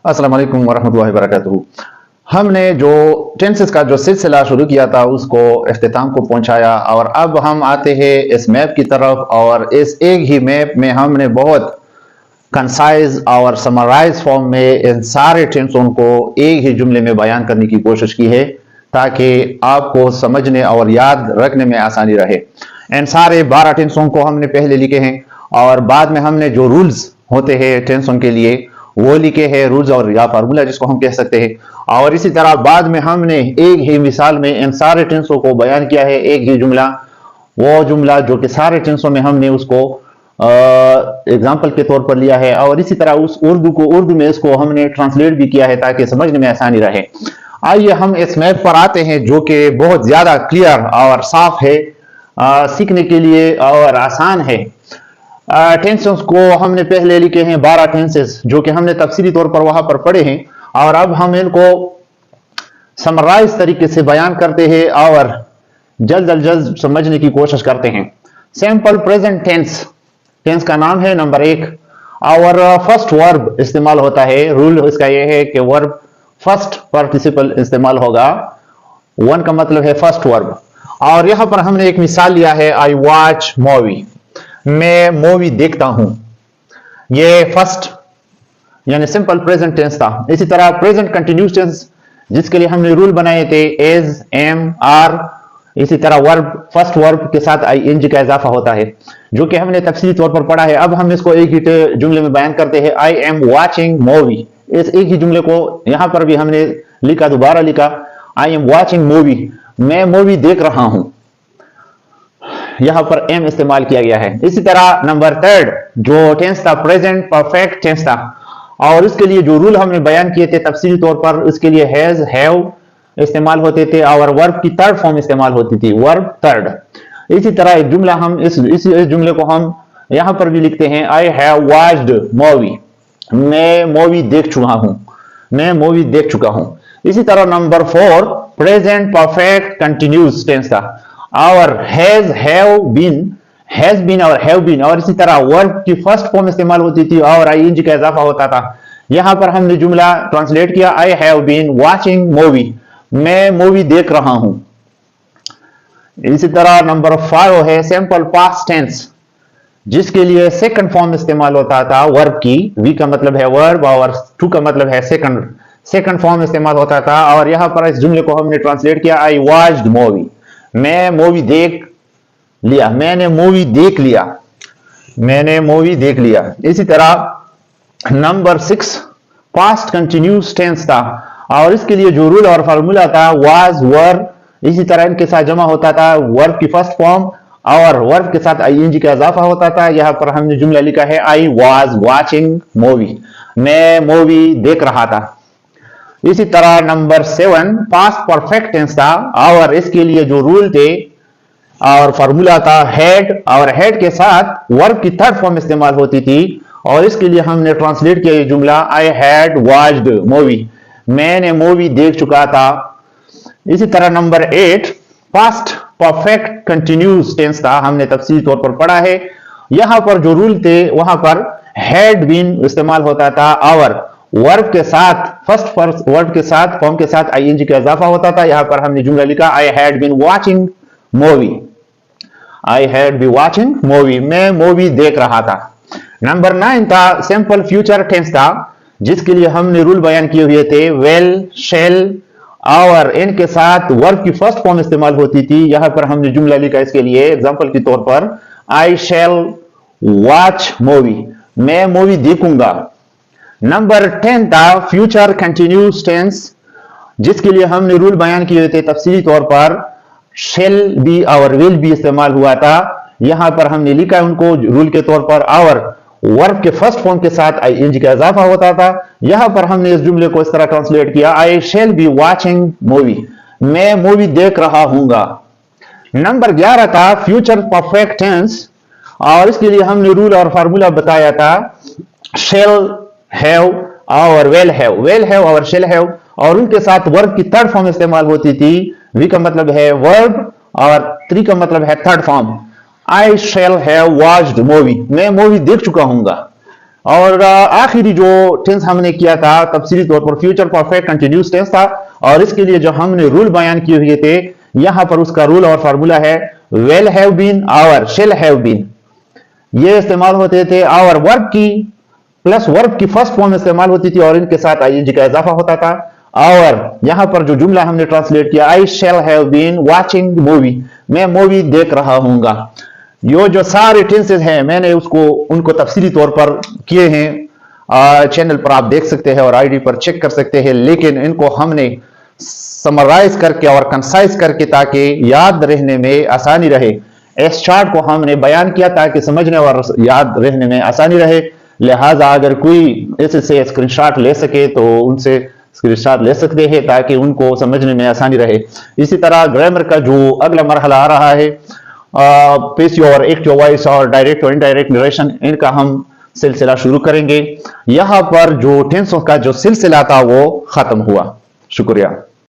अस्सलाम वालेकुम वरहमतुल्लाहि वबरकातुहू। हमने जो टेंसेस का जो सिलसिला शुरू किया था उसको इख्तिताम को पहुंचाया और अब हम आते हैं इस मैप की तरफ। और इस एक ही मैप में हमने बहुत कंसाइज और समराइज फॉर्म में इन सारे टेंसों को एक ही जुमले में बयान करने की कोशिश की है ताकि आपको समझने और याद रखने में आसानी रहे। इन सारे 12 टेंसों को हमने पहले लिखे हैं और बाद में हमने जो रूल्स होते हैं टेंसों के लिए वो लिखे हैं, रूल्स और या फार्मूला जिसको हम कह सकते हैं। और इसी तरह बाद में हमने एक ही मिसाल में इन सारे टेंसों को बयान किया है, एक ही जुमला, वो जुमला जो कि सारे टेंसों में हमने उसको एग्जाम्पल के तौर पर लिया है। और इसी तरह उस उर्दू में इसको हमने ट्रांसलेट भी किया है ताकि समझने में आसानी रहे। आइए हम इस मैप पर आते हैं जो कि बहुत ज्यादा क्लियर और साफ है, सीखने के लिए और आसान है। टेंसेस को हमने पहले लिखे हैं 12 टेंसेस जो कि हमने तफसीली तौर पर वहां पर पढ़े हैं और अब हम इनको समराइज तरीके से बयान करते हैं और जल्द समझने की कोशिश करते हैं। सिंपल प्रेजेंट टेंस का नाम है नंबर 1 और फर्स्ट वर्ब इस्तेमाल होता है। रूल इसका यह है कि वर्ब फर्स्ट पार्टिसिपल इस्तेमाल होगा। वन का मतलब है फर्स्ट वर्ब। और यहां पर हमने एक मिसाल लिया है, आई वॉच मूवी, मैं मूवी देखता हूं। ये फर्स्ट यानी सिंपल प्रेजेंट टेंस था। इसी तरह प्रेजेंट कंटिन्यूस टेंस जिसके लिए हमने रूल बनाए थे, एज, एम, आर। इसी तरह वर्ब फर्स्ट वर्ब के साथ आईएनजी का इजाफा होता है जो कि हमने तफसीली तौर पर पढ़ा है। अब हम इसको एक ही जुमले में बयान करते हैं, आई एम वॉचिंग मूवी। इस एक ही जुमले को यहां पर भी हमने लिखा, दोबारा लिखा, आई एम वॉचिंग मूवी, मैं मूवी देख रहा हूं। यहां पर एम इस्तेमाल किया गया है। इसी तरह नंबर 3 जो टेंस था प्रेजेंट परफेक्ट टेंस था और इसके लिए जो रूल हमने बयान किए थे तफसीली तौर पर, इसके लिए हैज, हैव इस्तेमाल होते थे और वर्ब की थर्ड फॉर्म इस्तेमाल होती थी, वर्ब थर्ड। इसी तरह एक जुमला हम इस जुमले को हम यहां पर भी लिखते हैं, आई हैव वॉच्ड मूवी, मैं मूवी देख चुका हूं, मैं मूवी देख चुका हूं। इसी तरह number 4 present perfect continuous tense था और हैज, हैव बीन और हैव बीन। और इसी तरह वर्ब की फर्स्ट फॉर्म इस्तेमाल होती थी और आईएनजी का इजाफा होता था। यहां पर हमने जुमला ट्रांसलेट किया, I have been watching movie, मैं मूवी देख रहा हूं। इसी तरह नंबर 5 है सिंपल पास्ट टेंस जिसके लिए सेकंड फॉर्म इस्तेमाल होता था वर्ब की। वी का मतलब है वर्ब और टू का मतलब है सेकंड फॉर्म इस्तेमाल होता था। और यहां पर इस जुमले को हमने ट्रांसलेट किया, आई वॉच्ड मूवी, मैं मूवी देख लिया, मैंने मूवी देख लिया, मैंने मूवी देख लिया। इसी तरह नंबर 6 पास्ट कंटिन्यूस टेंस था और इसके लिए जो रूल और फार्मूला था वाज, वर। इसी तरह इनके साथ जमा होता था वर्ब की फर्स्ट फॉर्म और वर्ब के साथ आईएनजी का इजाफा होता था। यहां पर हमने जुमला लिखा है, आई वाज वॉचिंग मूवी, मैं मूवी देख रहा था। इसी तरह नंबर 7 पास्ट परफेक्ट टेंस था और इसके लिए जो रूल थे और फार्मूला था हैड और हैड के साथ वर्ब की थर्ड फॉर्म इस्तेमाल होती थी और इसके लिए हमने ट्रांसलेट किया ये जुमला, आई हैड वॉच्ड मूवी, मैंने मूवी देख चुका था। इसी तरह number 8 past perfect continuous tense था, हमने तफसीली तौर पर पढ़ा है। यहां पर जो रूल थे वहां पर हैड बीन इस्तेमाल होता था और वर्ब के साथ फर्स्ट वर्ब के साथ फॉर्म के साथ आईएनजी का इजाफा होता था। यहां पर हमने जुमला लिखा, I had been watching movie, I had be watching movie, मैं मूवी देख रहा था। नंबर 9 था सिंपल फ्यूचर टेंस था जिसके लिए हमने रूल बयान किए हुए थे, वेल, शेल और इनके साथ वर्ब की फर्स्ट फॉर्म इस्तेमाल होती थी। यहां पर हमने जुमला लिखा इसके लिए एग्जांपल के तौर पर, आई शैल वॉच मूवी, मैं मूवी देखूंगा। नंबर 10 था फ्यूचर कंटिन्यूस टेंस जिसके लिए हमने रूल बयान किए थे तफसीली तौर पर, शेल बी और विल भी इस्तेमाल हुआ था। यहां पर हमने लिखा उनको रूल के तौर पर और वर्ब के फर्स्ट फॉर्म के साथ आईएनजी का इजाफा होता था। यहां पर हमने इस जुमले को इस तरह ट्रांसलेट किया, I shall be watching movie, मैं मूवी देख रहा हूंगा। नंबर 11 था फ्यूचर परफेक्ट टेंस और इसके लिए हमने रूल और फार्मूला बताया था, शेल हैव और वेल हैव और शेल हैव और उनके साथ वर्ब की थर्ड फॉर्म इस्तेमाल होती थी। वी का मतलब है वर्ब और 3 का मतलब है third form, I shall have watched movie, मैं मूवी देख चुका हूंगा। और आखिरी जो टेंस हमने किया था तफसीली तौर पर फ्यूचर परफेक्ट कंटिन्यूस टेंस था, और इसके लिए जो हमने रूल बयान किए हुए थे, यहां पर उसका रूल और फार्मूला है विल हैव बीन और शेल हैव बीन। ये इस्तेमाल होते थे और वर्ब की प्लस वर्ब की फर्स्ट फॉर्म इस्तेमाल होती थी और इनके साथ आईएनजी का इजाफा होता था। और यहां पर जो जुमला हमने ट्रांसलेट किया, I shall have been watching movie, मैं मूवी देख रहा हूंगा। यो जो सारे टेंसेस हैं मैंने उनको तफसीली तौर पर किए हैं, चैनल पर आप देख सकते हैं और आईडी पर चेक कर सकते हैं, लेकिन इनको हमने समराइज करके और कंसाइज करके ताकि याद रहने में आसानी रहे, इस चार्ट को हमने बयान किया ताकि समझने और याद रहने में आसानी रहे। लिहाजा अगर कोई इससे स्क्रीनशॉट ले सके तो उनसे स्क्रीनशॉट ले सकते हैं ताकि उनको समझने में आसानी रहे। इसी तरह ग्रामर का जो अगला मरहला आ रहा है, पेसिव और एक्टिव वॉइस और डायरेक्ट और इनडायरेक्ट नरेशन, इनका हम सिलसिला शुरू करेंगे। यहां पर जो टेंसों का जो सिलसिला था वो खत्म हुआ। शुक्रिया।